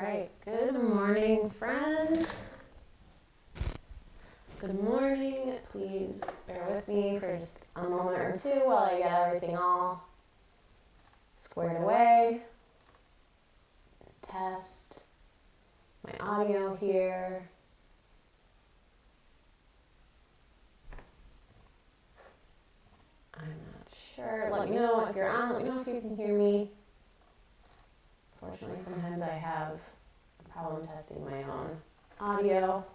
right, good morning, friends. Good morning. Please bear with me for just a moment or two while I get everything all squared away. Test my audio here. I'm not sure. Let me know if you're on. Let me know if you can hear me. Fortunately, sometimes I have a problem testing my own audio.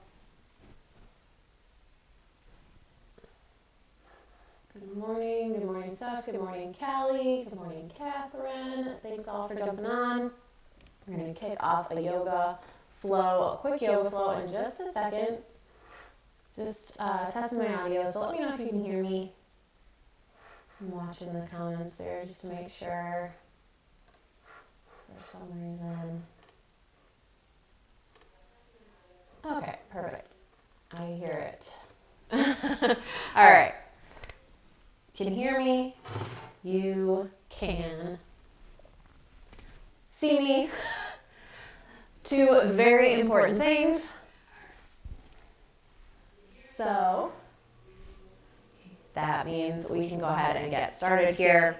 Good morning, Steph. Good morning, Kelly. Good morning, Catherine. Thanks all for jumping on. We're going to kick off a yoga flow, a quick yoga flow in just a second. Just testing my audio, so let me know if you can hear me. I'm watching the comments there just to make sure for some reason. Okay, perfect. I hear it. All right. Can you hear me? You can see me. Two very important things. So that means we can go ahead and get started here.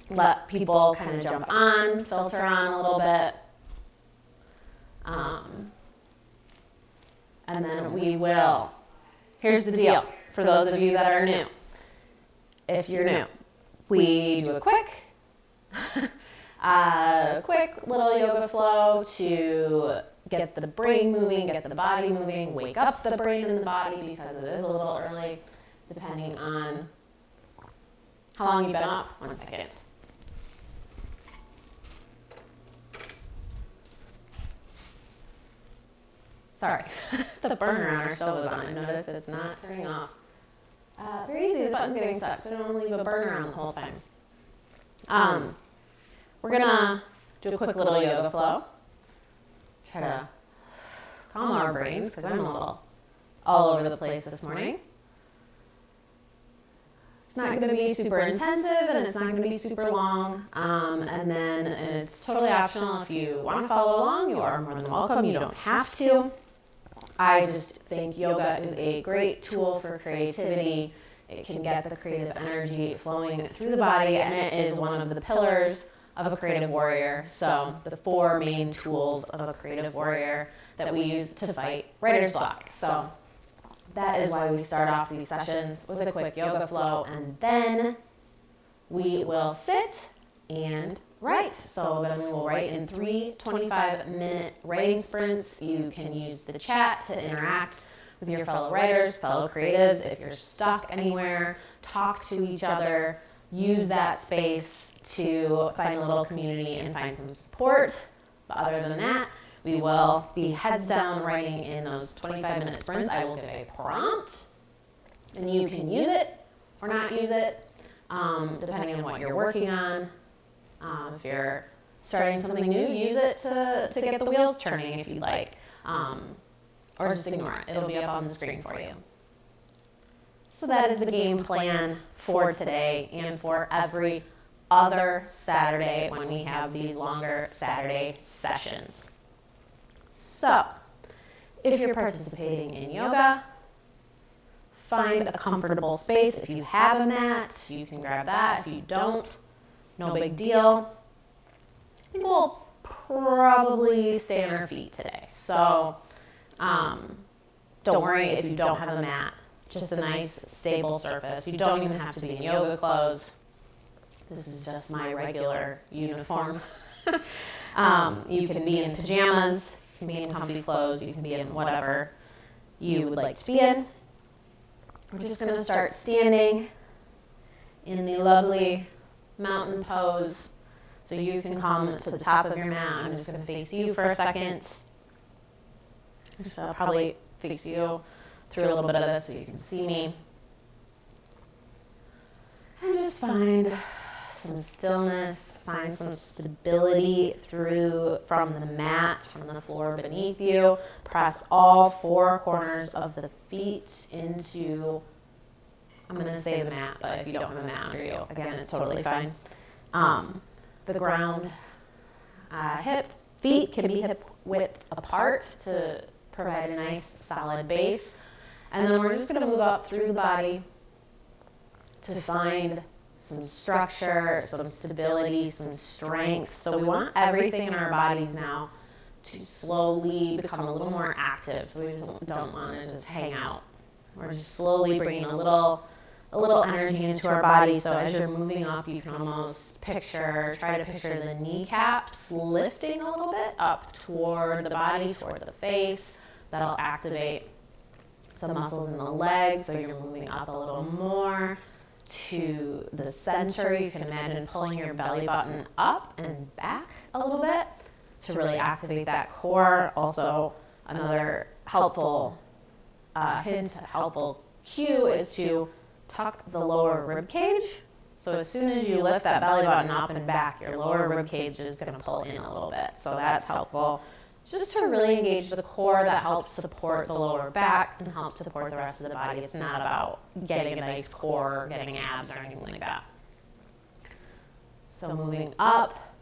Let people kind of jump on, filter on a little bit. And then we will. Here's the deal for those of you that are new. If you're new, we do a quick little yoga flow to get the brain moving, get the body moving, wake up the brain and the body because it is a little early, depending on how long you've been up. 1 second. Sorry, the burner on our stove is on. I noticed it's not turning off. Very easy, the button's getting stuck, so I don't want to leave a burner on the whole time. We're gonna do a quick little yoga flow. Try to calm our brains, because I'm a little all over the place this morning. It's not going to be super intensive, and it's not going to be super long. And then it's totally optional. If you want to follow along, you are more than welcome. You don't have to. I just think yoga is a great tool for creativity. It can get the creative energy flowing through the body, and it is one of the pillars of a creative warrior. So the 4 main tools of a creative warrior that we use to fight writer's block. So that is why we start off these sessions with a quick yoga flow, and then we will sit and write. So then we will write in 3 25-minute writing sprints. You can use the chat to interact with your fellow writers, fellow creatives. If you're stuck anywhere, talk to each other. Use that space to find a little community and find some support. But other than that, we will be heads down writing in those 25-minute sprints. I will give a prompt, and you can use it or not use it, depending on what you're working on. If you're starting something new, use it to get the wheels turning if you'd like, or just ignore it. It'll be up on the screen for you. So that is the game plan for today and for every other Saturday when we have these longer Saturday sessions. So, if you're participating in yoga, find a comfortable space. If you have a mat, you can grab that. If you don't, no big deal. I think we'll probably stay on our feet today. So, don't worry if you don't have a mat. Just a nice, stable surface. You don't even have to be in yoga clothes. This is just my regular uniform. You can be in pajamas. You can be in comfy clothes, you can be in whatever you would like to be in. We're just going to start standing in the lovely mountain pose. So you can come to the top of your mat. I'm just going to face you for a second. I'll probably face you through a little bit of this so you can see me. And just find some stillness, find some stability from the mat, from the floor beneath you. Press all 4 corners of the feet into, I'm going to say the mat, but if you don't have a mat under you, again, it's totally fine. The ground, hip Feet can be hip width apart to provide a nice solid base. And then we're just going to move up through the body to find some structure, some stability, some strength. So we want everything in our bodies now to slowly become a little more active. So we don't want to just hang out. We're just slowly bringing a little energy into our body. So as you're moving up, you can almost try to picture the kneecaps lifting a little bit up toward the body, toward the face. That'll activate some muscles in the legs. So you're moving up a little more to the center. You can imagine pulling your belly button up and back a little bit to really activate that core. Also, another helpful helpful cue is to tuck the lower rib cage. So as soon as you lift that belly button up and back, your lower rib cage is going to pull in a little bit. So that's helpful just to really engage the core. That helps support the lower back and helps support the rest of the body. It's not about getting a nice core, getting abs or anything like that. So moving up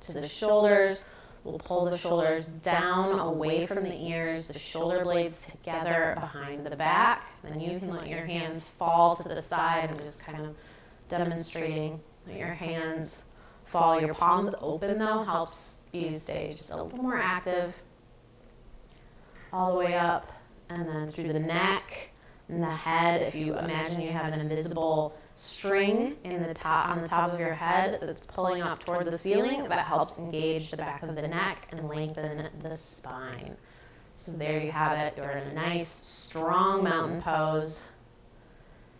to the shoulders, we'll pull the shoulders down away from the ears, the shoulder blades together behind the back. Then you can let your hands fall to the side. I'm just kind of demonstrating that your hands fall. Your palms open though helps you stay just a little more active. All the way up and then through the neck and the head. If you imagine you have an invisible string on the top of your head that's pulling up toward the ceiling, that helps engage the back of the neck and lengthen the spine. So there you have it. You're in a nice, strong mountain pose.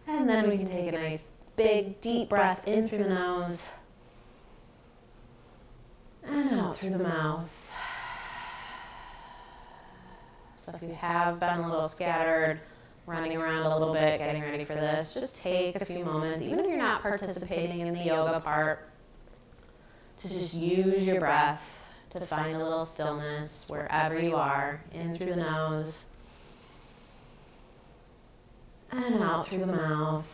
And then we can take a nice, big, deep breath in through the nose and out through the mouth. So if you have been a little scattered, running around a little bit, getting ready for this, just take a few moments, even if you're not participating in the yoga part, to just use your breath to find a little stillness wherever you are, in through the nose and out through the mouth.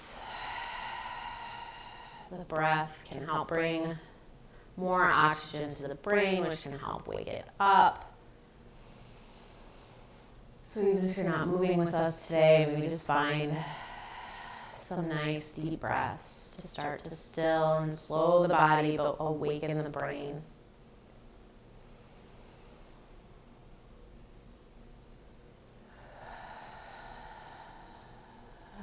The breath can help bring more oxygen to the brain, which can help wake it up. So even if you're not moving with us today, we just find some nice deep breaths to start to still and slow the body, but awaken the brain.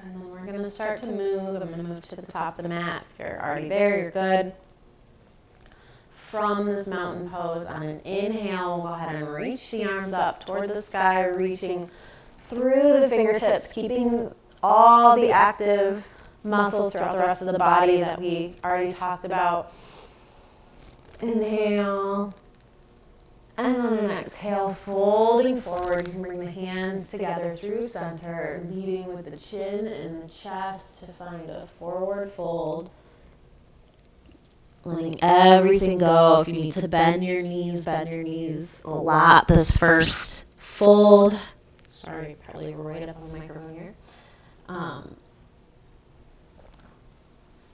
And then we're going to start to move. I'm going to move to the top of the mat. If you're already there, you're good. From this mountain pose, on an inhale, we'll go ahead and reach the arms up toward the sky, reaching through the fingertips, keeping all the active muscles throughout the rest of the body that we already talked about. Inhale. And on an exhale, folding forward, you can bring the hands together through center, leading with the chin and the chest to find a forward fold. Letting everything go. If you need to bend your knees a lot this first fold. Sorry, probably right up on the microphone here. So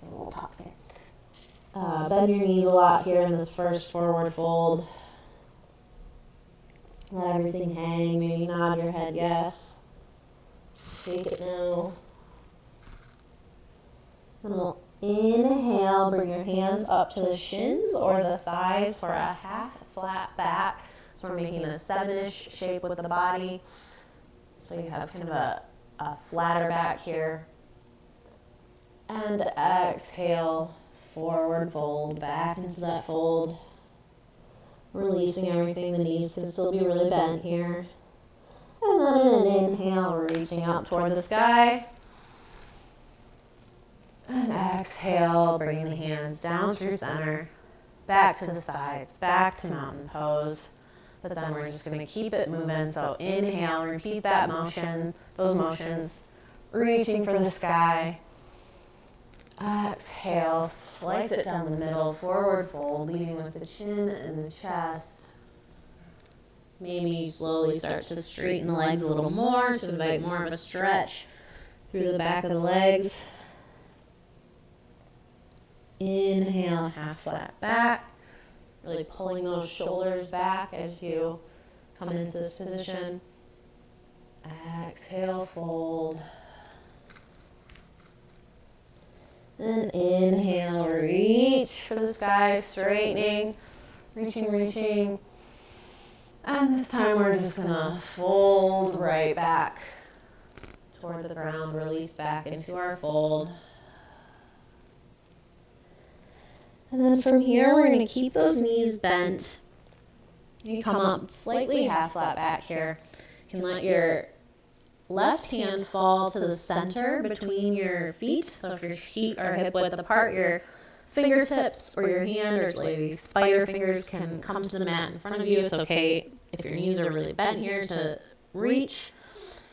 we'll talk there. Bend your knees a lot here in this first forward fold. Let everything hang. Maybe nod your head yes. Shake it no. And we'll inhale, bring your hands up to the shins or the thighs for a half flat back. So we're making a 7-ish shape with the body. So you have kind of a flatter back here. And exhale, forward fold, back into that fold. Releasing everything. The knees can still be really bent here. And then an inhale, reaching up toward the sky. And exhale, bringing the hands down through center, back to the sides, back to mountain pose. But then we're just going to keep it moving. So inhale, repeat that motion, those motions, reaching for the sky. Exhale, slice it down the middle, forward fold, leading with the chin and the chest. Maybe slowly start to straighten the legs a little more to invite more of a stretch through the back of the legs. Inhale, half flat back. Really pulling those shoulders back as you come into this position. Exhale, fold. And inhale, reach for the sky, straightening, reaching. And this time we're just gonna fold right back toward the ground, release back into our fold. And then from here, we're gonna keep those knees bent. You come up slightly half flat back here. You can let your left hand fall to the center between your feet. So if your feet are hip width apart, your fingertips or your hand or like spider fingers can come to the mat in front of you. It's okay if your knees are really bent here to reach.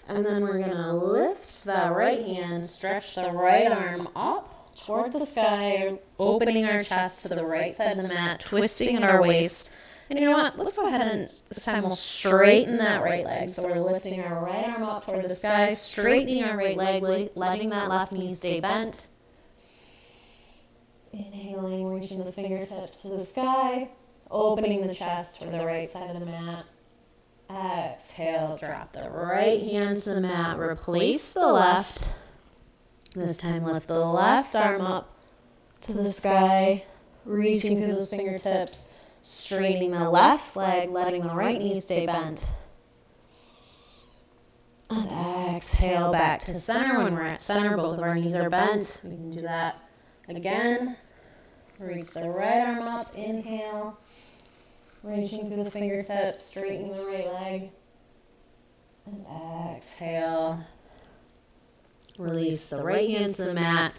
And then we're gonna lift that right hand, stretch the right arm up toward the sky, opening our chest to the right side of the mat, twisting at our waist. And you know what? Let's go ahead and this time we'll straighten that right leg. So we're lifting our right arm up toward the sky, straightening our right leg, letting that left knee stay bent. Inhaling, reaching the fingertips to the sky, opening the chest for the right side of the mat. Exhale, drop the right hand to the mat, replace the left. This time lift the left arm up to the sky, reaching through those fingertips. Straightening the left leg, letting the right knee stay bent. And exhale back to center. When we're at center, both of our knees are bent. We can do that again. Reach the right arm up, inhale. Reaching through the fingertips, straightening the right leg. And exhale. Release the right hand to the mat,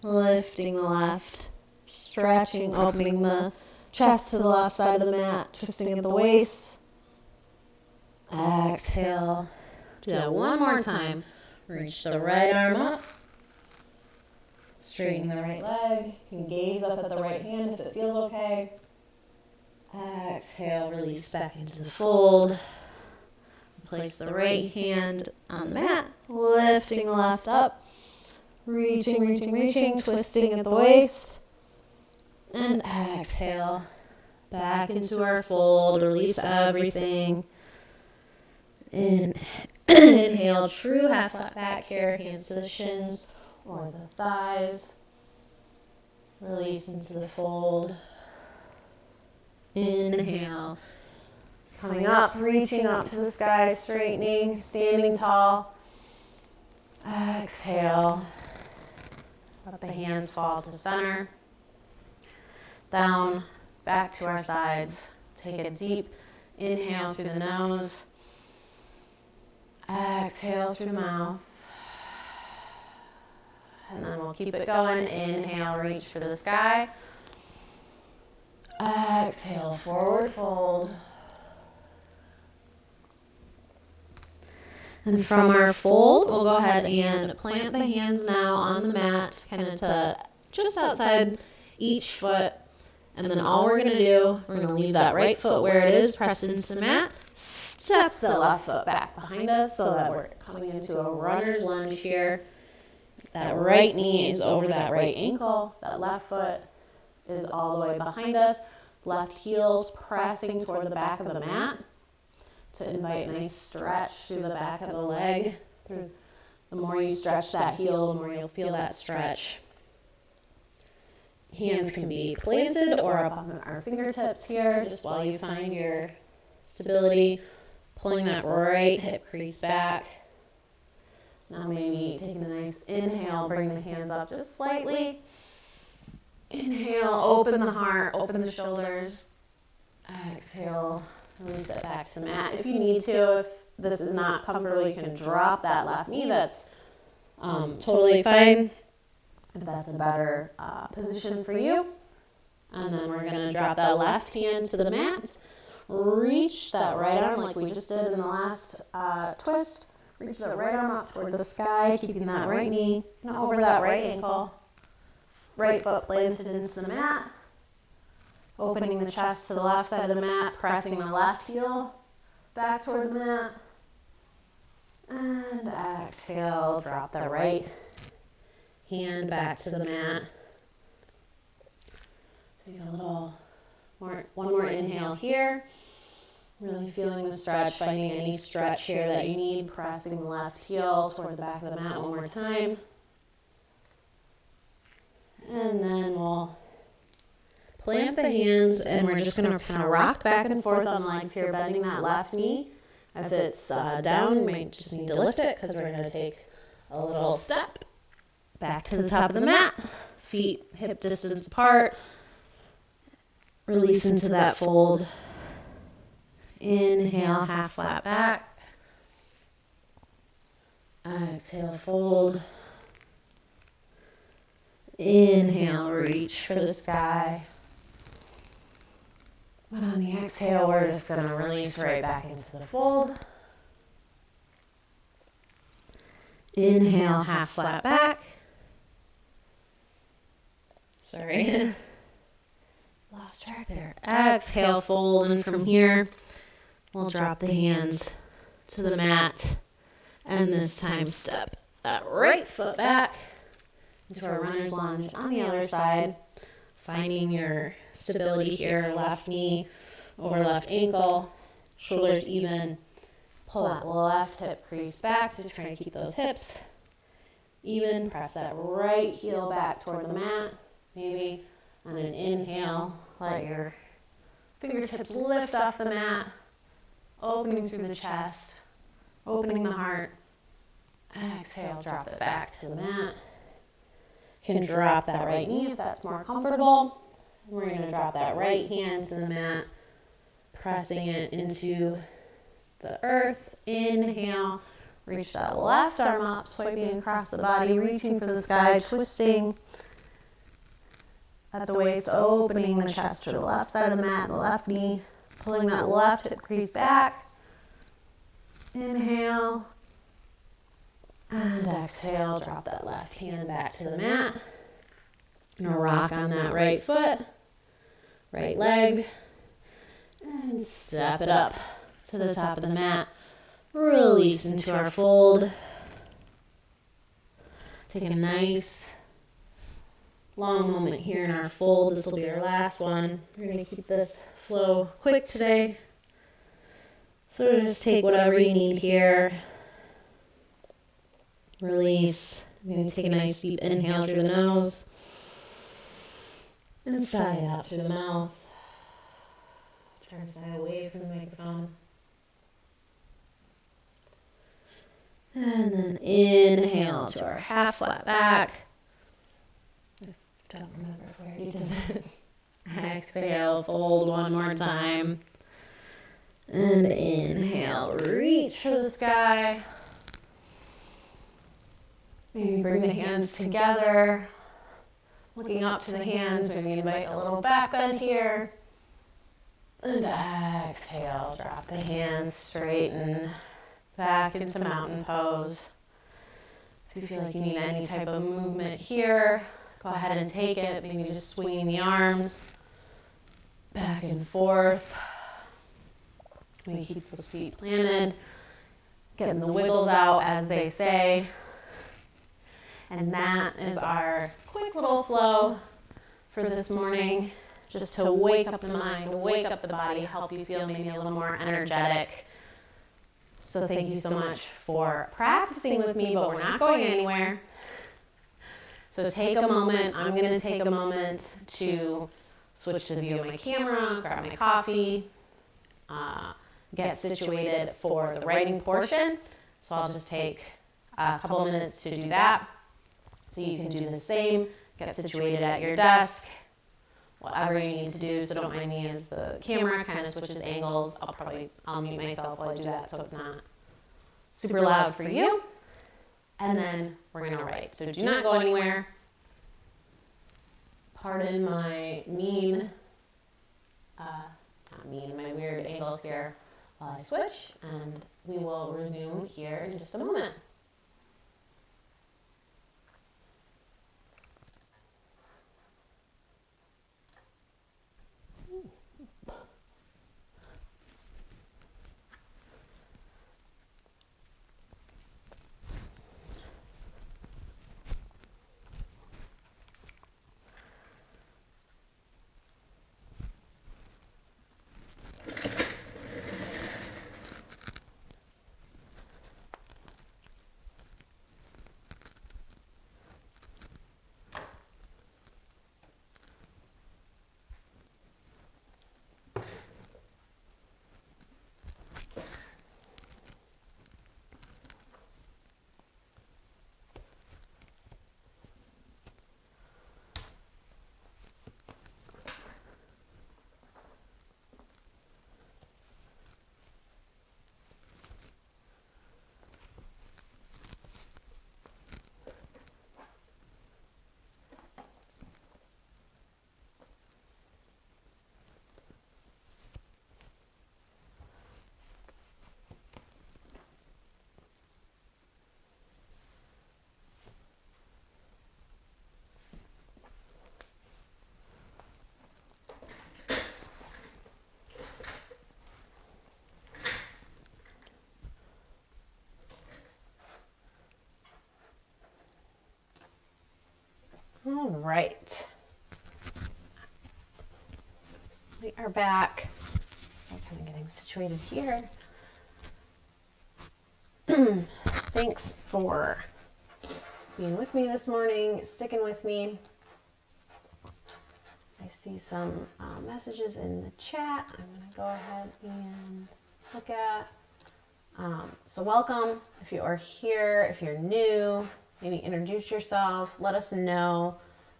lifting the left, stretching, opening the chest to the left side of the mat, twisting at the waist. Exhale. Do that one more time. Reach the right arm up. Straighten the right leg. You can gaze up at the right hand if it feels okay. Exhale, release back into the fold. Place the right hand on the mat, lifting the left up. Reaching, twisting at the waist. And exhale, back into our fold, release everything. Inhale, true half flat back here, hands to the shins or the thighs. Release into the fold. Inhale, coming up, reaching up to the sky, straightening, standing tall. Exhale, let the hands fall to center. Down, back to our sides. Take a deep inhale through the nose. Exhale through the mouth. And then we'll keep it going. Inhale, reach for the sky. Exhale, forward fold. And from our fold, we'll go ahead and plant the hands now on the mat, kind of to just outside each foot. And then all we're going to do, we're going to leave that right foot where it is, press into the mat, step the left foot back behind us so that we're coming into a runner's lunge here. That right knee is over that right ankle. That left foot is all the way behind us. Left heel's pressing toward the back of the mat to invite a nice stretch through the back of the leg. The more you stretch that heel, the more you'll feel that stretch. Hands can be planted or up on our fingertips here, just while you find your stability. Pulling that right hip crease back. Now maybe taking a nice inhale, bring the hands up just slightly. Inhale, open the heart, open the shoulders. Exhale, release it back to the mat. If you need to, if this is not comfortable, you can drop that left knee. That's totally fine. If that's a better position for you. And then we're going to drop that left hand to the mat. Reach that right arm like we just did in the last twist. Reach that right arm up toward the sky, keeping that right knee over that right ankle. Right foot planted into the mat. Opening the chest to the left side of the mat, pressing the left heel back toward the mat. And exhale, drop the right hand back to the mat. Take a little One more inhale here. Really feeling the stretch, finding any stretch here that you need, pressing the left heel toward the back of the mat one more time. And then we'll plant the hands, and we're just going to kind of rock back and forth on the legs here, bending that left knee. If it's down, you might just need to lift it because we're going to take a little step back to the top of the mat. Feet hip distance apart. Release into that fold. Inhale, half flat back. Exhale, fold. Inhale, reach for the sky. But on the exhale, we're just going to release right back into the fold. Inhale, half flat back. Sorry. Lost track there. Exhale, fold, and from here, we'll drop the hands to the mat, and this time step that right foot back into our runner's lunge on the other side, finding your stability here, left knee over left ankle, shoulders even. Pull that left hip crease back to try to keep those hips even. Press that right heel back toward the mat. Maybe on an inhale, let your fingertips lift off the mat, opening through the chest, opening the heart. Exhale, drop it back to the mat. You can drop that right knee if that's more comfortable. We're going to drop that right hand to the mat, pressing it into the earth. Inhale, reach that left arm up, swiping across the body, reaching for the sky, twisting at the waist, opening the chest to the left side of the mat, the left knee, pulling that left hip crease back. Inhale. And exhale, drop that left hand back to the mat. Gonna rock on that right foot, right leg, and step it up to the top of the mat. Release into our fold. Take a nice long moment here in our fold. This will be our last one. We're gonna keep this flow quick today. So just take whatever you need here. Release. Maybe take a nice deep inhale through the nose. And sigh it out through the mouth. Try to stay away from the microphone. And then inhale to our half flat back. I don't remember if we already did this. Exhale, fold one more time. And inhale, reach for the sky. Maybe bring the hands together, looking up to the hands. Maybe invite a little back bend here. And exhale, drop the hands, straighten back into mountain pose. If you feel like you need any type of movement here, go ahead and take it. Maybe just swinging the arms back and forth. Maybe keep those feet planted, getting the wiggles out, as they say. And that is our quick little flow for this morning, just to wake up the mind, wake up the body, help you feel maybe a little more energetic. So thank you so much for practicing with me, but we're not going anywhere. So take a moment. I'm going to take a moment to switch to the view of my camera, grab my coffee, get situated for the writing portion. So I'll just take a couple minutes to do that. So you can do the same, get situated at your desk, whatever you need to do. So don't mind me as the camera kind of switches angles. I'll mute myself while I do that so it's not super loud for you. And then we're going to write. So do not go anywhere. Pardon my my weird angles here while I switch, and we will resume here in just a moment. right. We are back. So kind of getting situated here. Thanks for being with me this morning, sticking with me. I see some messages in the chat. I'm going to go ahead and look at. So welcome. If you are here, if you're new, maybe introduce yourself. Let us know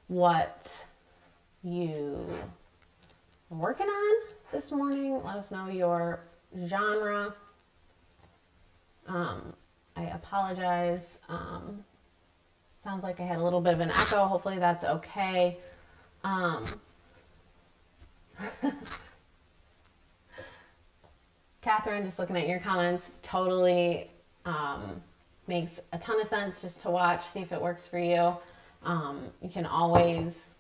what you are working on this morning. Let us know your genre. I apologize. Sounds like I had a little bit of an echo. Hopefully that's okay. Catherine, just looking at your comments, totally makes a ton of sense just to watch, see if it works for you. You can always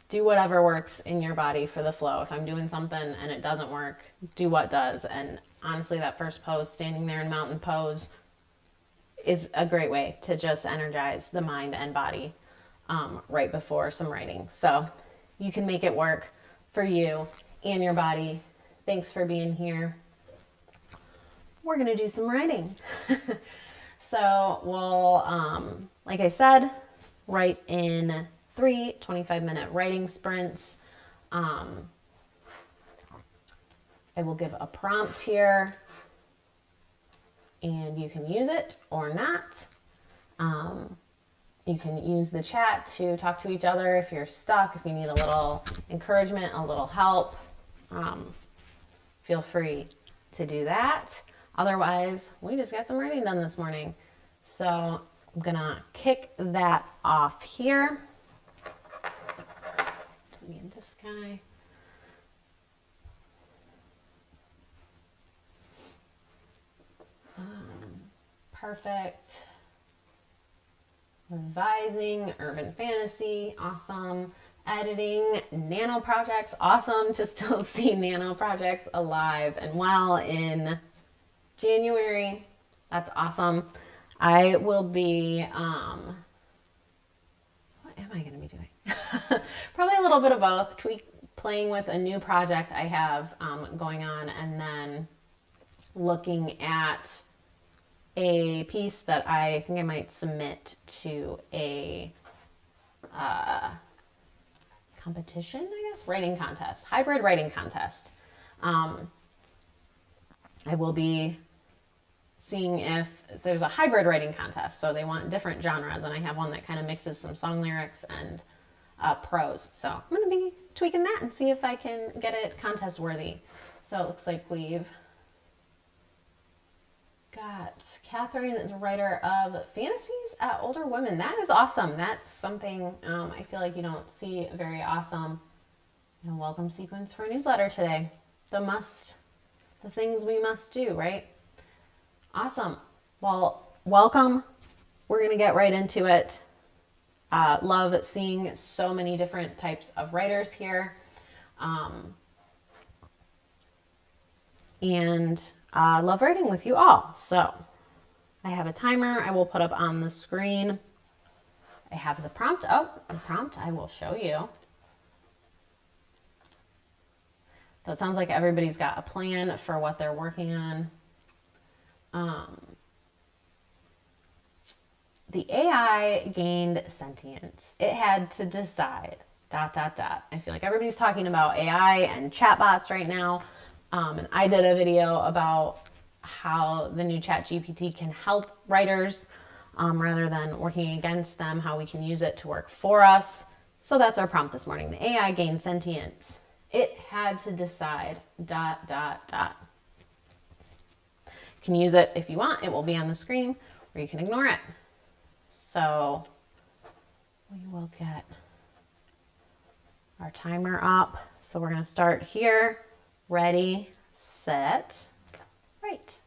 do whatever works in your body for the flow. If I'm doing something and it doesn't work, do what does. And honestly, that first pose, standing there in mountain pose, is a great way to just energize the mind and body right before some writing. So you can make it work for you and your body. Thanks for being here. We're going to do some writing. So we'll, like I said, write in 3 25-minute writing sprints. I will give a prompt here, and you can use it or not. You can use the chat to talk to each other if you're stuck, if you need a little encouragement, a little help. Feel free to do that. Otherwise, we just got some writing done this morning. So I'm gonna kick that off here. Me and this guy. Perfect. Revising, urban fantasy, awesome. Editing, nano projects, awesome to still see nano projects alive and well in January. That's awesome. I will be, what am I going to be doing? Probably a little bit of both, playing with a new project I have going on, and then looking at a piece that I think I might submit to a competition, I guess, writing contest, hybrid writing contest. I will be seeing if there's a hybrid writing contest, so they want different genres, and I have one that kind of mixes some song lyrics and prose. So I'm going to be tweaking that and see if I can get it contest worthy. So it looks like we've got Catherine is a writer of fantasies at older women. That is awesome. That's something I feel like you don't see very awesome. Welcome sequence for a newsletter today. The things we must do, right? Awesome. Well, welcome. We're going to get right into it. Love seeing so many different types of writers here. And love writing with you all. So I have a timer I will put up on the screen. I have the prompt. Oh, the prompt I will show you. So it sounds like everybody's got a plan for what they're working on. The AI gained sentience. It had to decide, ... I feel like everybody's talking about AI and chatbots right now. And I did a video about how the new ChatGPT can help writers rather than working against them, how we can use it to work for us. So that's our prompt this morning. The AI gained sentience. It had to decide, ... You can use it if you want. It will be on the screen, or you can ignore it. So we will get our timer up. So we're going to start here. Ready, set, write.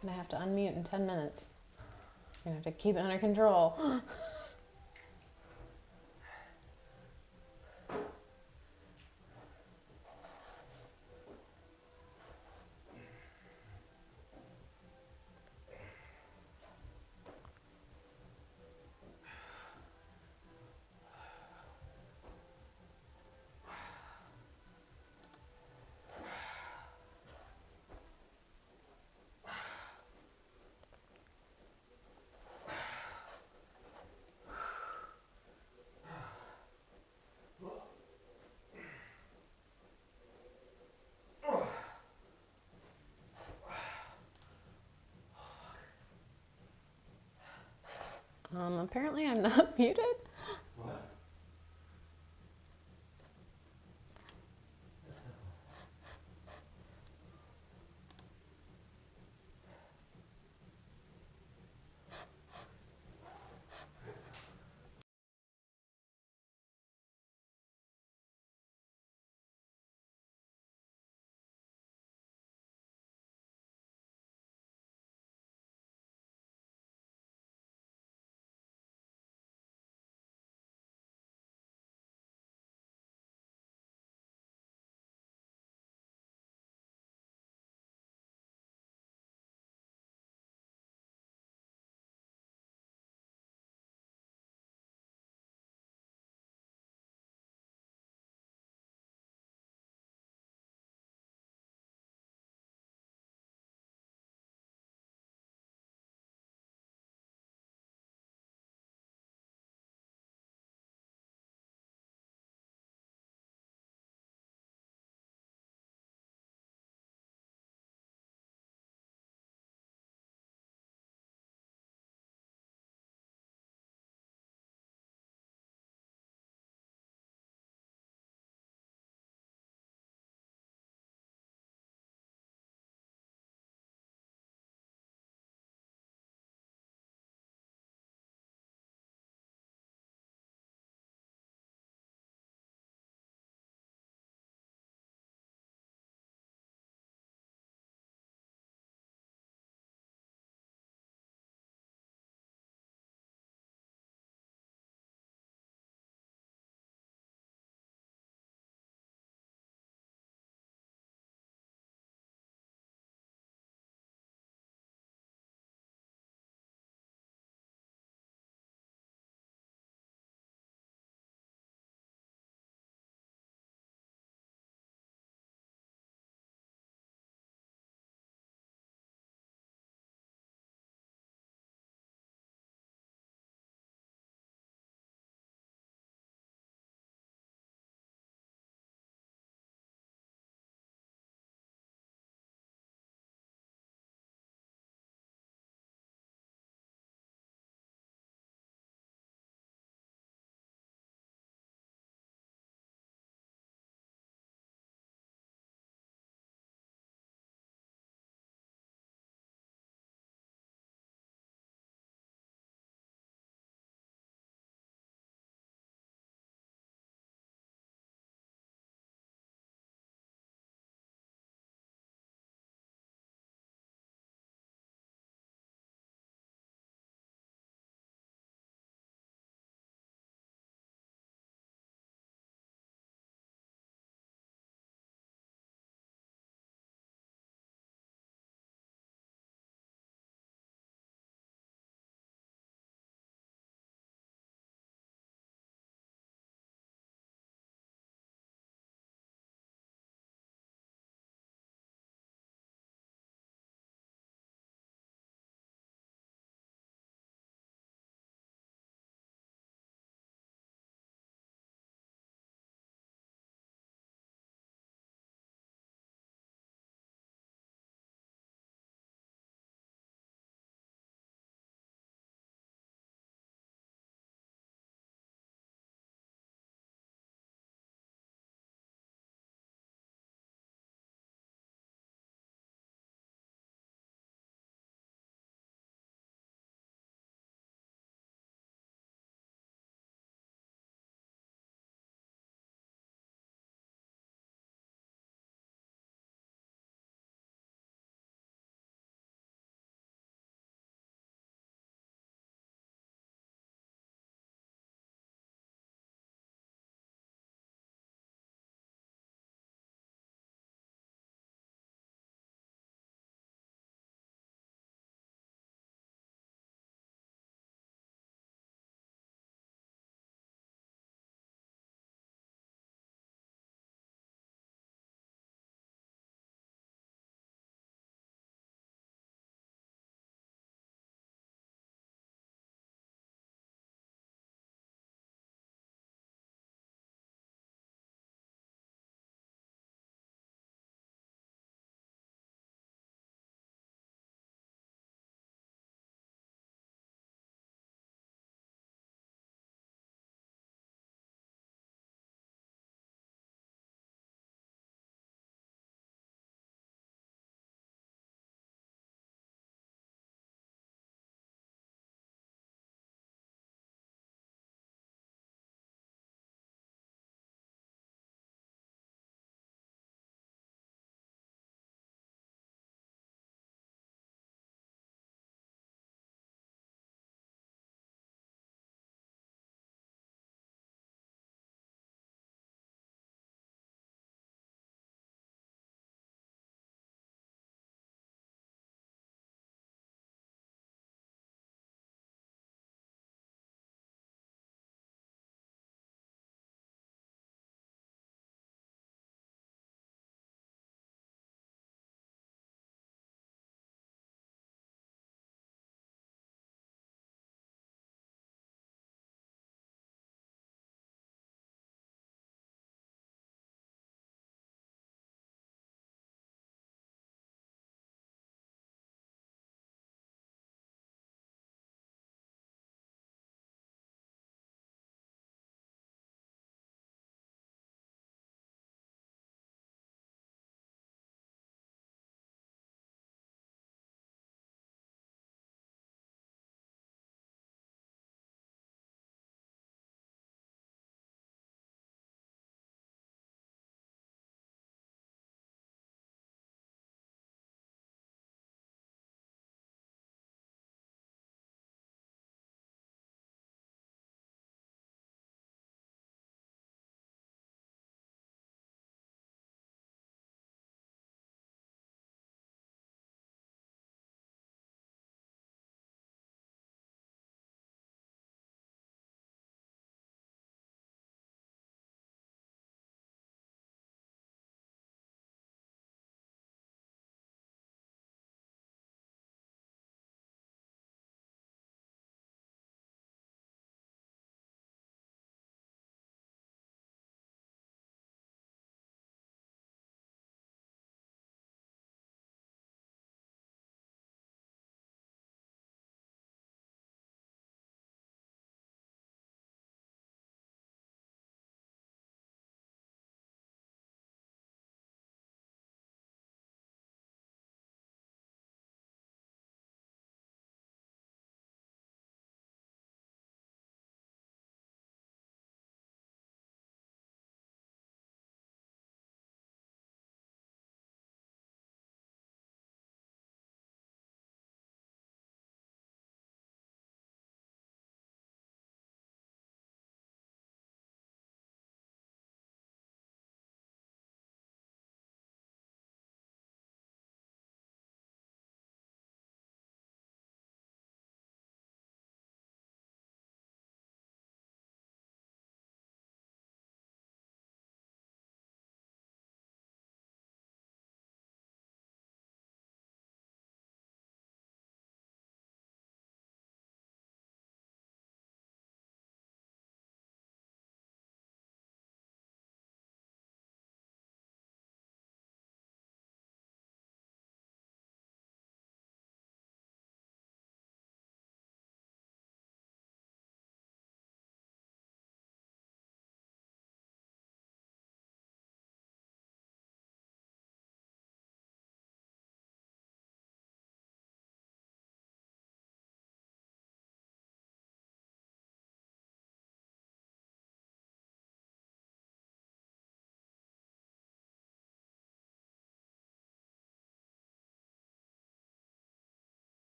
I'm gonna have to unmute in 10 minutes. You're gonna have to keep it under control. Apparently I'm not muted.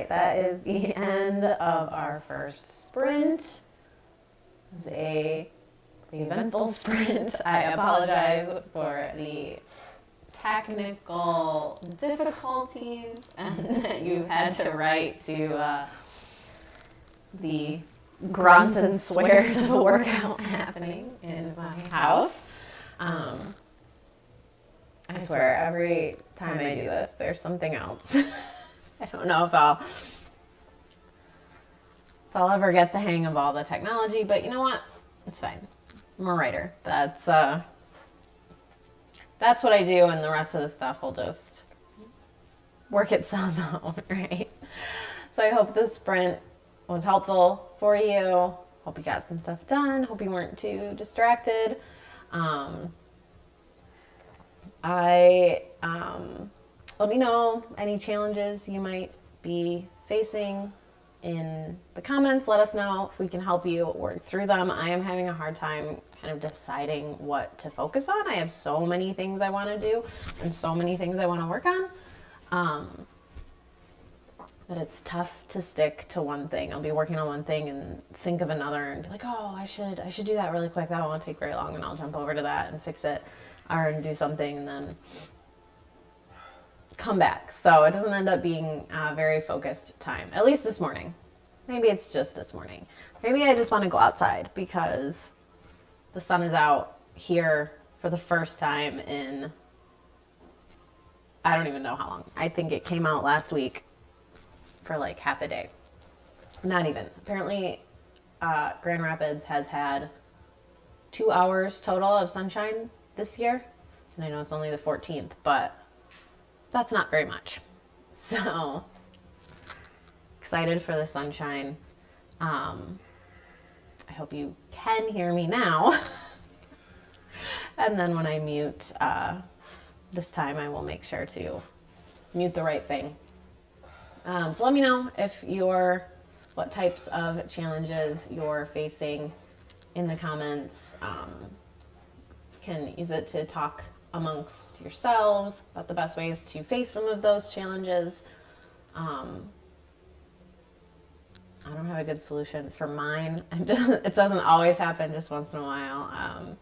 right, that is the end of our first sprint. It was a eventful sprint. I apologize for the technical difficulties and that you had to write to the grunts and swears of a workout happening in my house. I swear, every time I do this, there's something else. I don't know if I'll ever get the hang of all the technology, but you know what? It's fine. I'm a writer. That's what I do, and the rest of the stuff will just work itself out, right? So I hope this sprint was helpful for you. Hope you got some stuff done. Hope you weren't too distracted. Let me know any challenges you might be facing in the comments. Let us know if we can help you work through them. I am having a hard time kind of deciding what to focus on. I have so many things I want to do and so many things I want to work on. But it's tough to stick to one thing. I'll be working on one thing and think of another and be like, oh, I should do that really quick. That won't take very long, and I'll jump over to that and fix it or do something and then come back. So it doesn't end up being a very focused time, at least this morning. Maybe it's just this morning. Maybe I just want to go outside because the sun is out here for the first time in, I don't even know how long. I think it came out last week for like half a day. Not even. Apparently, Grand Rapids has had 2 hours total of sunshine this year. And I know it's only the 14th, but that's not very much. So, excited for the sunshine. I hope you can hear me now. And then when I mute, this time I will make sure to mute the right thing. So let me know what types of challenges you're facing in the comments. You can use it to talk amongst yourselves about the best ways to face some of those challenges. I don't have a good solution for mine. It doesn't always happen, just once in a while.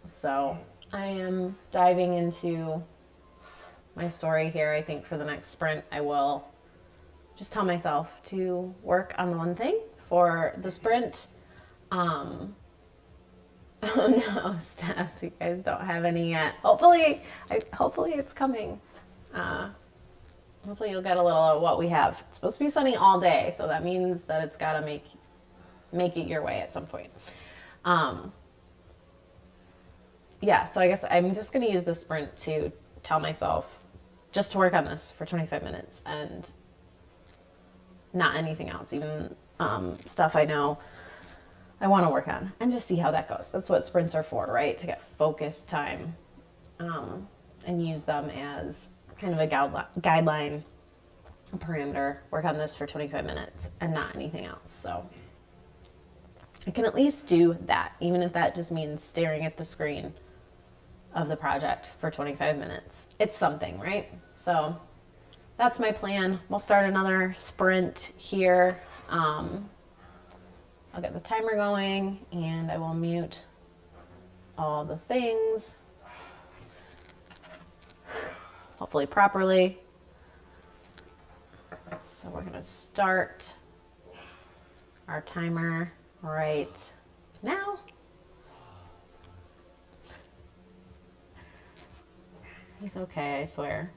So I am diving into my story here. I think for the next sprint, I will just tell myself to work on the one thing for the sprint. Oh no, Steph, you guys don't have any yet. Hopefully it's coming. Hopefully you'll get a little of what we have. It's supposed to be sunny all day, so that means that it's got to make it your way at some point. Yeah, so I guess I'm just going to use this sprint to tell myself just to work on this for 25 minutes and not anything else, even stuff I know I want to work on, and just see how that goes. That's what sprints are for, right? To get focused time and use them as kind of a guideline, a parameter. Work on this for 25 minutes and not anything else. So I can at least do that, even if that just means staring at the screen of the project for 25 minutes. It's something, right? So that's my plan. We'll start another sprint here. I'll get the timer going and I will mute all the things, hopefully properly. So we're going to start our timer right now. He's okay, I swear.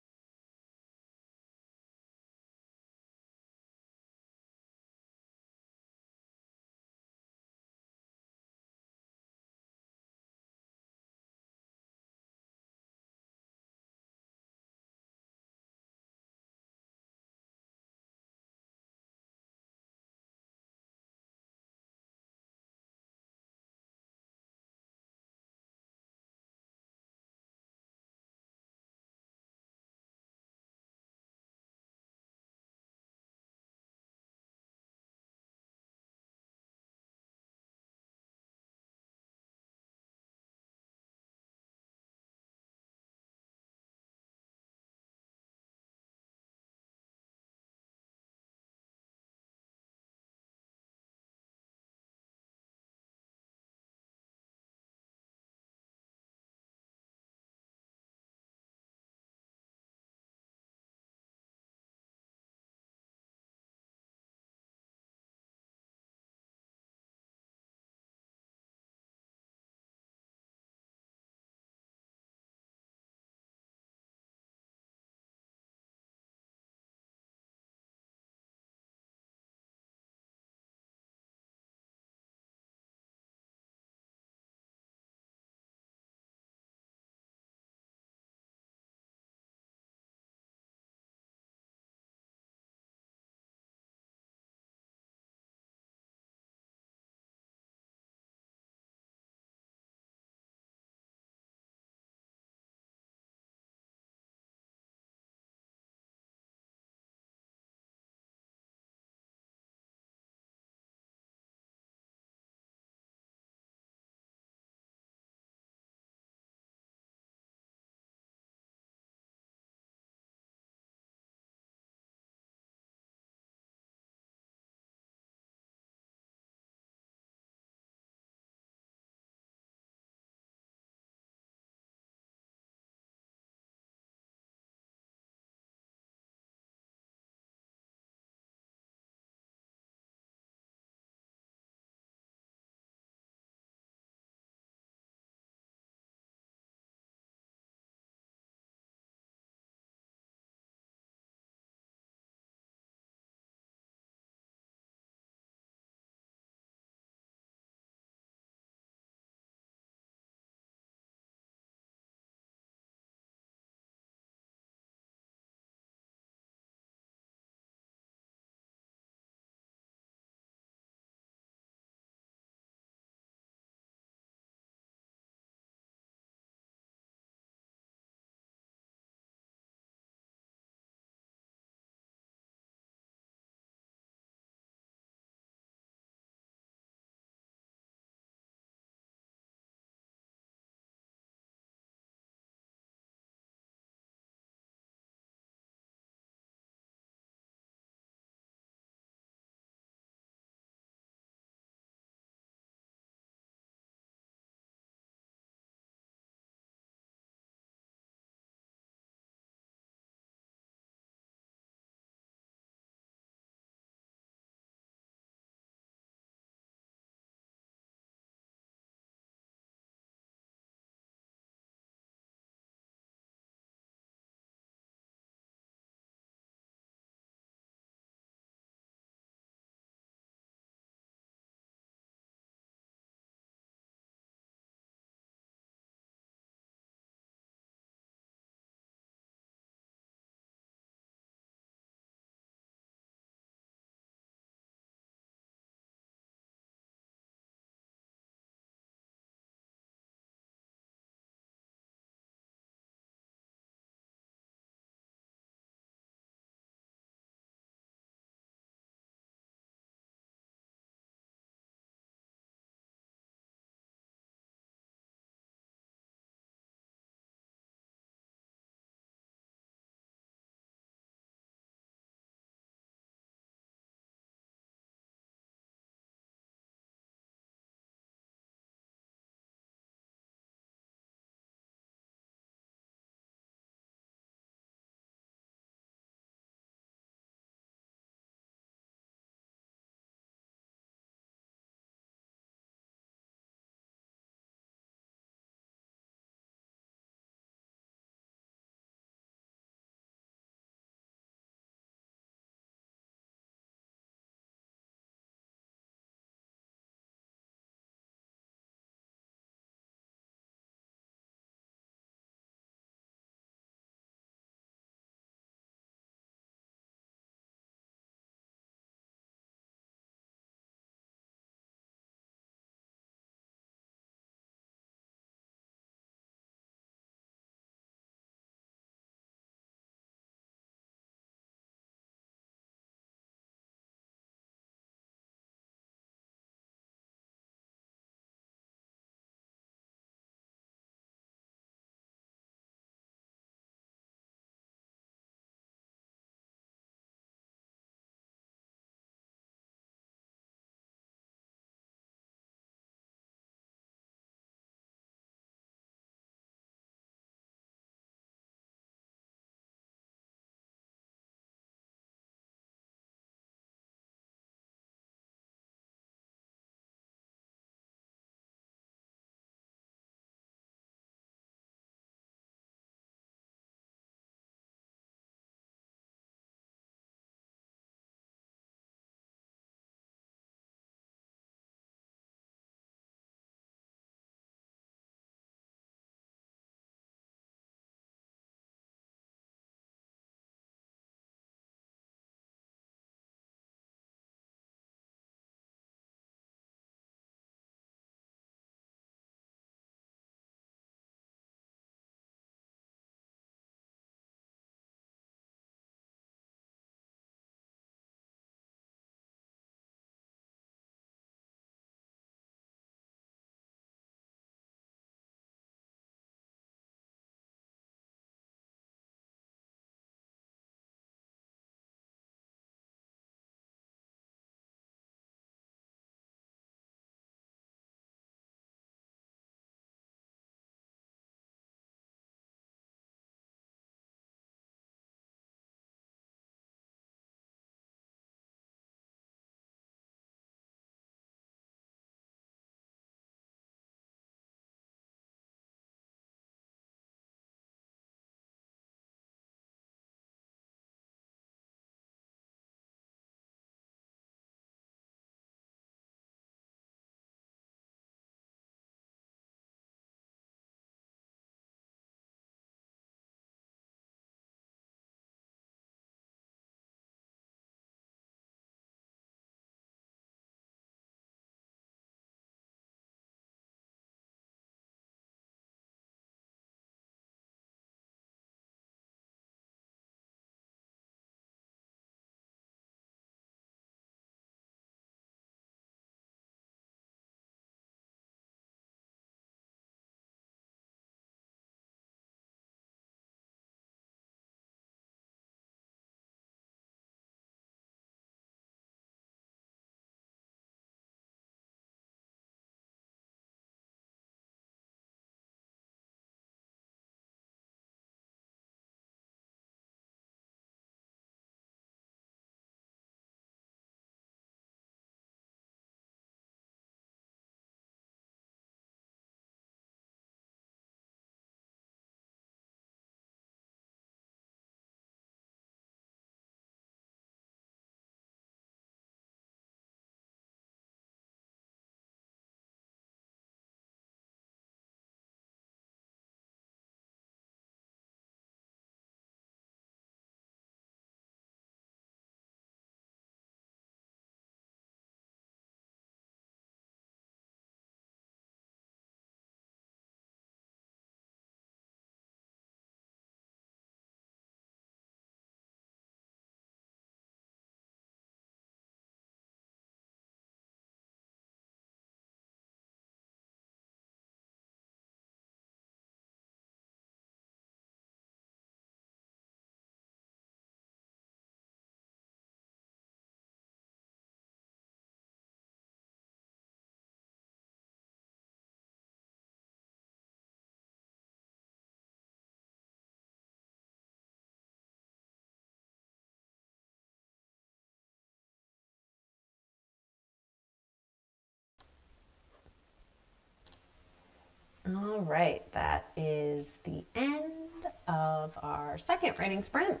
All right, that is the end of our second writing sprint.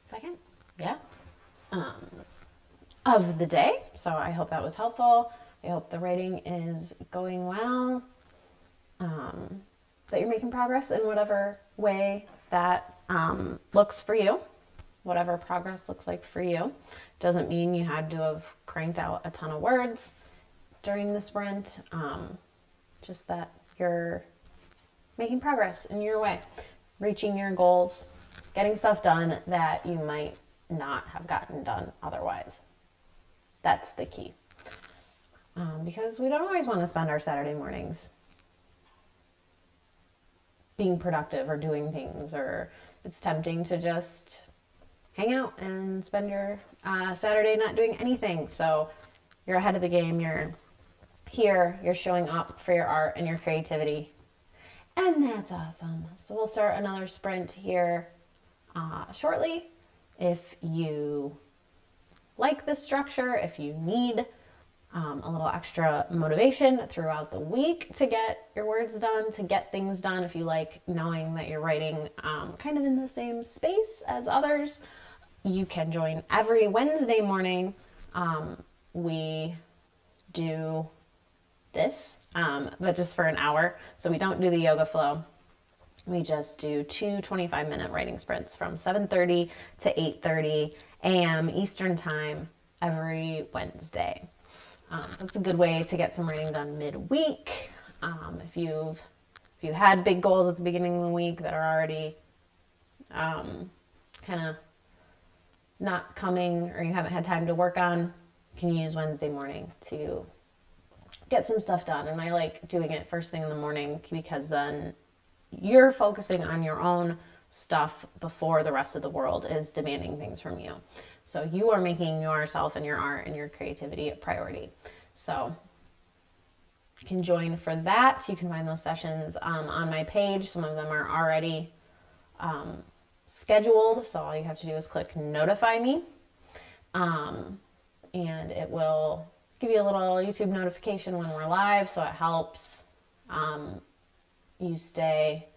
Second? Yeah. Of the day. So I hope that was helpful. I hope the writing is going well. That you're making progress in whatever way that looks for you. Whatever progress looks like for you. Doesn't mean you had to have cranked out a ton of words during the sprint. Just that you're making progress in your way, reaching your goals, getting stuff done that you might not have gotten done otherwise. That's the key. Because we don't always want to spend our Saturday mornings being productive or doing things, or it's tempting to just hang out and spend your Saturday not doing anything. So you're ahead of the game. You're here. You're showing up for your art and your creativity. And that's awesome. So we'll start another sprint here shortly. If you like this structure, if you need a little extra motivation throughout the week to get your words done, to get things done, if you like knowing that you're writing kind of in the same space as others, you can join every Wednesday morning. We do this, but just for an hour. So we don't do the yoga flow. We just do 2 25-minute writing sprints from 7:30 to 8:30 a.m. Eastern Time every Wednesday. So it's a good way to get some writing done midweek. If you had big goals at the beginning of the week that are already kind of not coming, or you haven't had time to work on, you can use Wednesday morning to get some stuff done. And I like doing it first thing in the morning because then you're focusing on your own stuff before the rest of the world is demanding things from you. So you are making yourself and your art and your creativity a priority. So you can join for that. You can find those sessions on my page. Some of them are already scheduled. So all you have to do is click notify me. And it will give you a little YouTube notification when we're live. So it helps you stay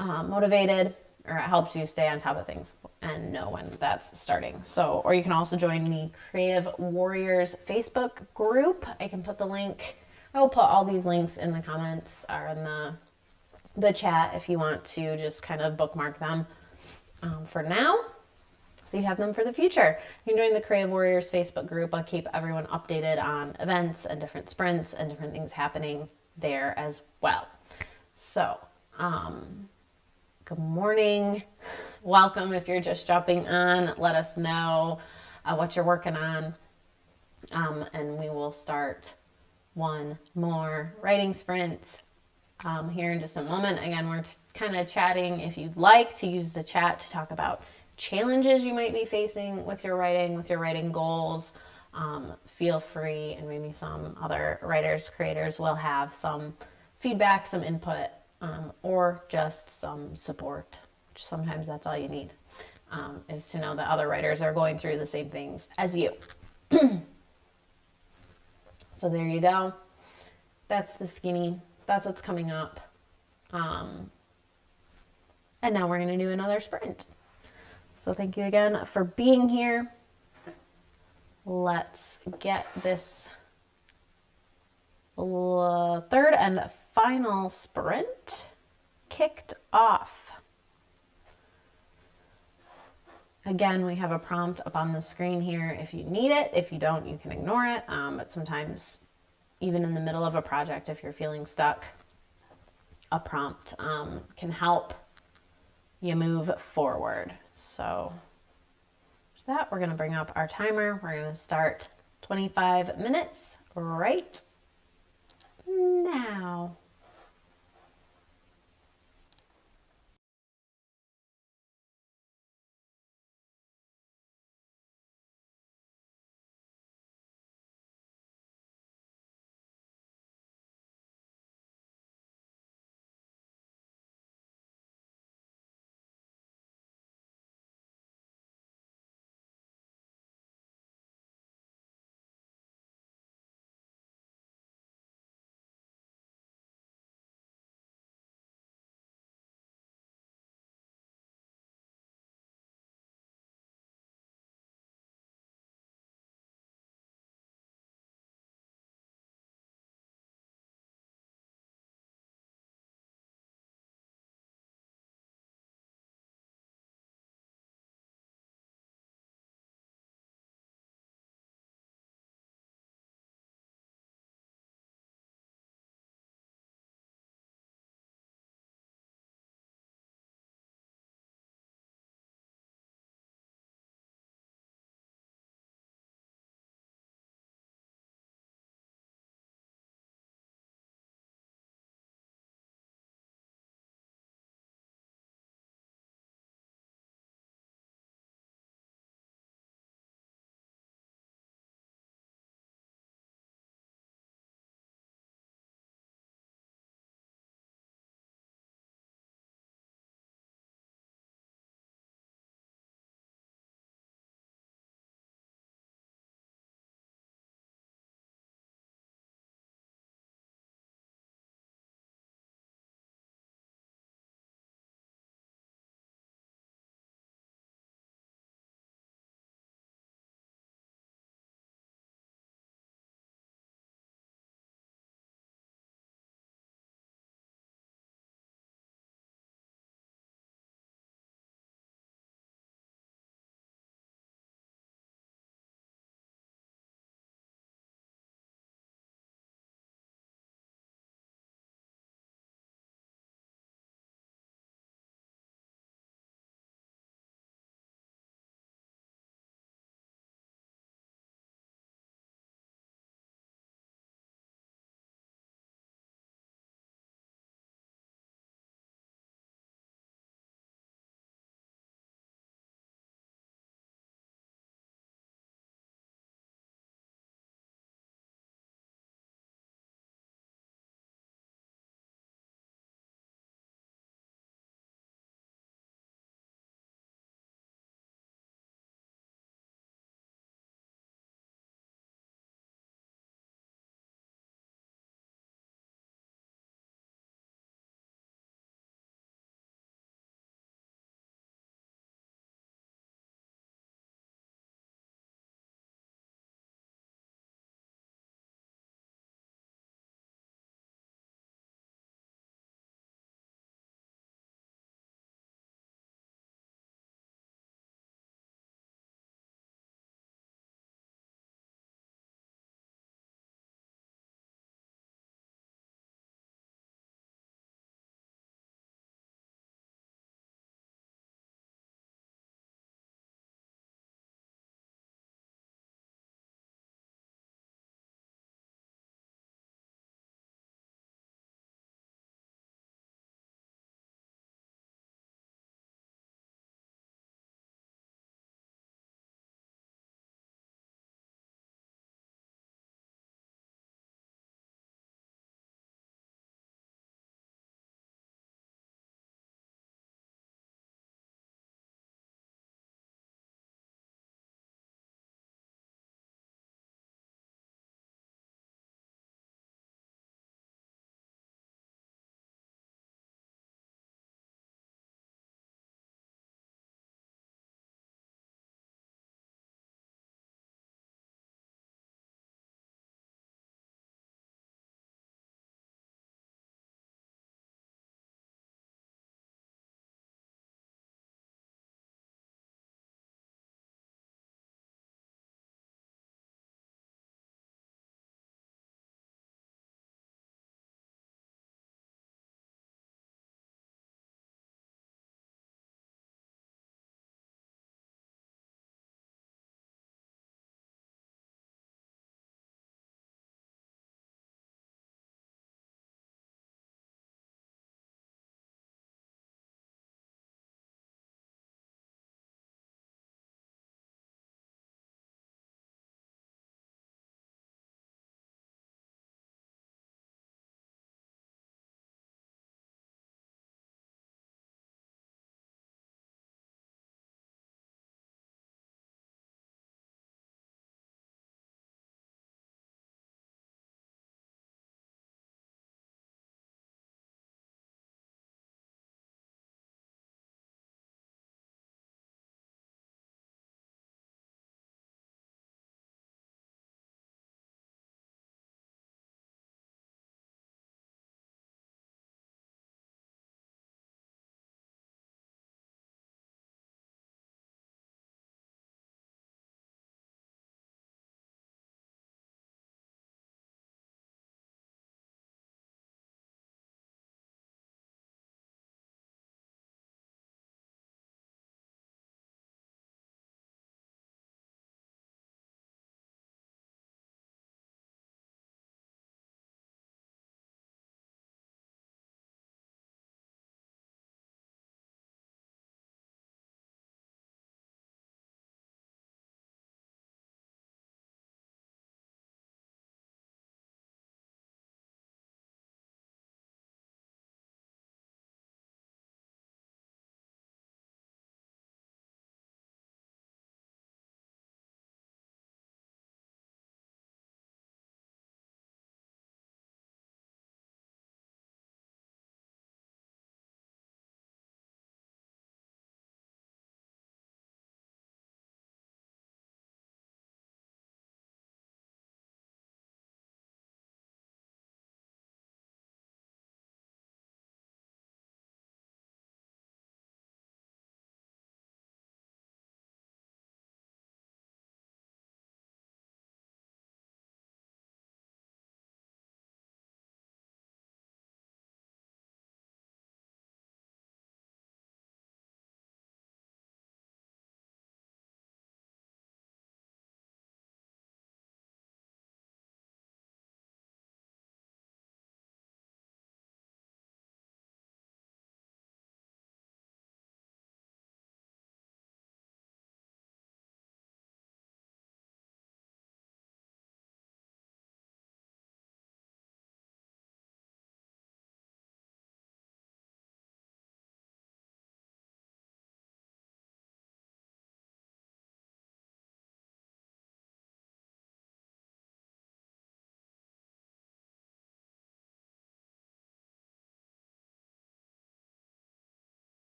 motivated, or it helps you stay on top of things and know when that's starting. So, or you can also join the Creative Warriors Facebook group. I can put the link, I will put all these links in the comments or in the chat if you want to just kind of bookmark them for now, so you have them for the future. You can join the Creative Warriors Facebook group. I'll keep everyone updated on events and different sprints and different things happening there as well. So, good morning. Welcome. If you're just jumping on, let us know what you're working on. And we will start one more writing sprint here in just a moment. Again, we're kind of chatting. If you'd like to use the chat to talk about challenges you might be facing with your writing goals, feel free, and maybe some other writers, creators will have some feedback, some input, or just some support. Sometimes that's all you need, is to know that other writers are going through the same things as you. So there you go. That's the skinny. That's what's coming up. And now we're going to do another sprint. So thank you again for being here. Let's get this third and final sprint kicked off. Again, we have a prompt up on the screen here if you need it. If you don't, you can ignore it. But sometimes, even in the middle of a project, if you're feeling stuck, a prompt can help you move forward. So with that, we're going to bring up our timer. We're going to start 25 minutes right now.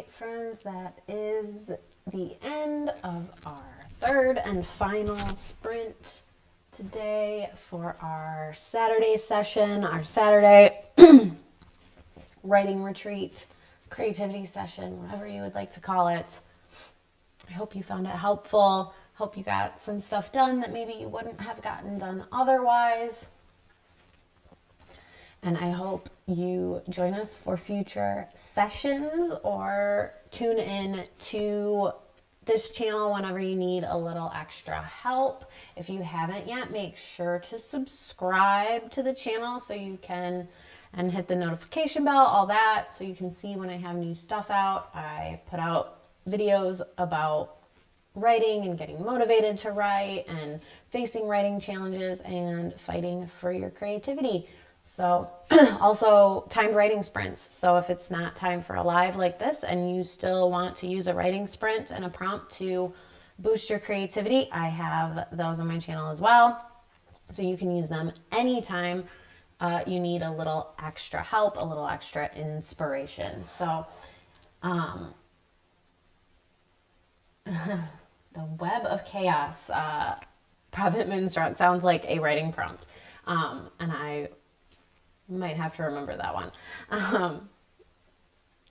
right, friends, that is the end of our third and final sprint today for our Saturday session, our Saturday writing retreat, creativity session, whatever you would like to call it. I hope you found it helpful. Hope you got some stuff done that maybe you wouldn't have gotten done otherwise. And I hope you join us for future sessions or tune in to this channel whenever you need a little extra help. If you haven't yet, make sure to subscribe to the channel so you can, and hit the notification bell, all that, so you can see when I have new stuff out. I put out videos about writing and getting motivated to write and facing writing challenges and fighting for your creativity. So also timed writing sprints. So if it's not time for a live like this and you still want to use a writing sprint and a prompt to boost your creativity, I have those on my channel as well. So you can use them anytime you need a little extra help, a little extra inspiration. So the Web of Chaos, Prophet Moonstruck sounds like a writing prompt. And I might have to remember that one.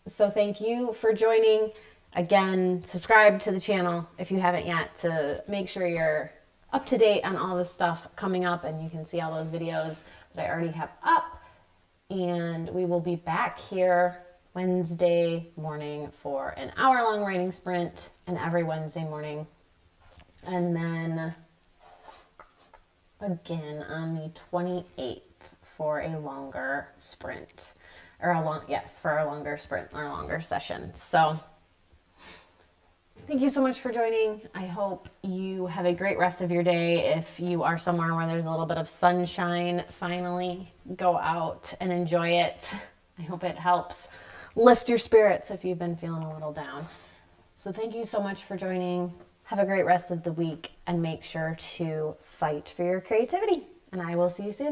So thank you for joining. Again, subscribe to the channel if you haven't yet to make sure you're up to date on all the stuff coming up and you can see all those videos that I already have up. And we will be back here Wednesday morning for an hour-long writing sprint, and every Wednesday morning. And then again on the 28th for a longer sprint, or for a longer sprint or a longer session. So thank you so much for joining. I hope you have a great rest of your day. If you are somewhere where there's a little bit of sunshine, finally go out and enjoy it. I hope it helps lift your spirits if you've been feeling a little down. So thank you so much for joining. Have a great rest of the week and make sure to fight for your creativity. And I will see you soon.